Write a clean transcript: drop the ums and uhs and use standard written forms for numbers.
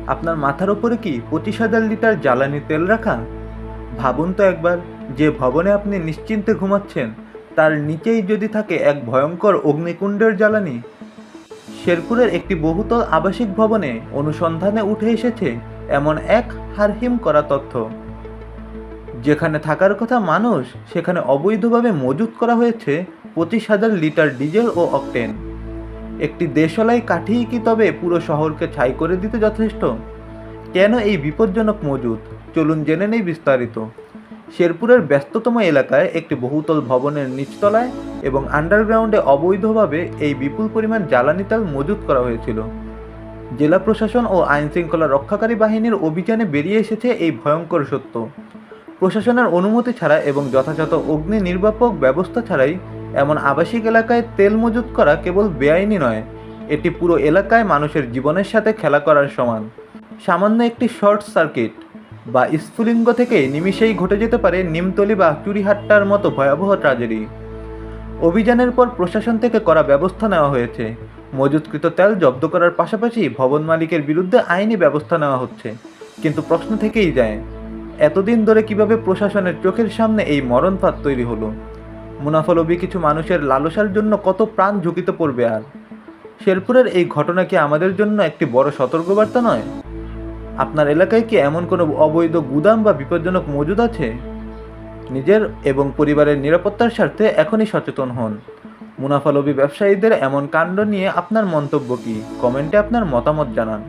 আপনার মাথার ওপরে কি 25,000 লিটার জ্বালানি তেল রাখা? ভাবুন তো একবার, যে ভবনে আপনি নিশ্চিন্তে ঘুমাচ্ছেন তার নিচেই যদি থাকে এক ভয়ঙ্কর অগ্নিকুণ্ডের জ্বালানি। শেরপুরের একটি বহুতল আবাসিক ভবনে অনুসন্ধানে উঠে এসেছে এমন এক হাড়হিম করা তথ্য। যেখানে থাকার কথা মানুষ, সেখানে অবৈধভাবে মজুত করা হয়েছে 25,000 লিটার ডিজেল ও অকটেন। একটি দেশলাই কাঠিই কি তবে পুরো শহরকে ছাই করে দিতে যথেষ্ট? কেন এই বিপজ্জনক মজুত? চলুন জেনে নেই বিস্তারিত। শেরপুরের ব্যস্ততম এলাকায় একটি বহুতল ভবনের নিচতলায় এবং আন্ডারগ্রাউন্ডে অবৈধভাবে এই বিপুল পরিমাণ জ্বালানি তেল মজুত করা হয়েছিল। জেলা প্রশাসন ও আইনশৃঙ্খলা রক্ষাকারী বাহিনীর অভিযানে বেরিয়ে এসেছে এই ভয়ঙ্কর সত্য। প্রশাসনের অনুমতি ছাড়া এবং যথাযথ অগ্নি নির্বাপক ব্যবস্থা ছাড়াই এমন আবাসিক এলাকায় তেল মজুত করা কেবল বেআইনি নয়, এটি পুরো এলাকায় মানুষের জীবনের সাথে খেলা করার সমান। সামান্য একটি শর্ট সার্কিট বা স্ফুলিঙ্গ থেকে নিমিষেই ঘটে যেতে পারে নিমতলি বা চুরিহাট্টার মতো ভয়াবহ ট্র্যাজেডি। অভিযানের পর প্রশাসন থেকে করা ব্যবস্থা নেওয়া হয়েছে। মজুতকৃত তেল জব্দ করার পাশাপাশি ভবন মালিকের বিরুদ্ধে আইনি ব্যবস্থা নেওয়া হচ্ছে। কিন্তু প্রশ্ন থেকেই যায়, এতদিন ধরে কিভাবে প্রশাসনের চোখের সামনে এই মরণফাঁদ তৈরি হলো? মুনাফালোভী কিছু মানুষের লালসার জন্য কত প্রাণ ঝুঁকিতে পড়বে আর? শেরপুরের এই ঘটনা কি আমাদের জন্য একটি বড় সতর্কবার্তা নয়? আপনার এলাকায় কি এমন কোনো অবৈধ গুদাম বা বিপজ্জনক মজুদ আছে? নিজের এবং পরিবারের নিরাপত্তার স্বার্থে এখনই সচেতন হন। মুনাফালোভী ব্যবসায়ীদের এমন কাণ্ড নিয়ে আপনার মন্তব্য কি? কমেন্টে আপনার মতামত জানান।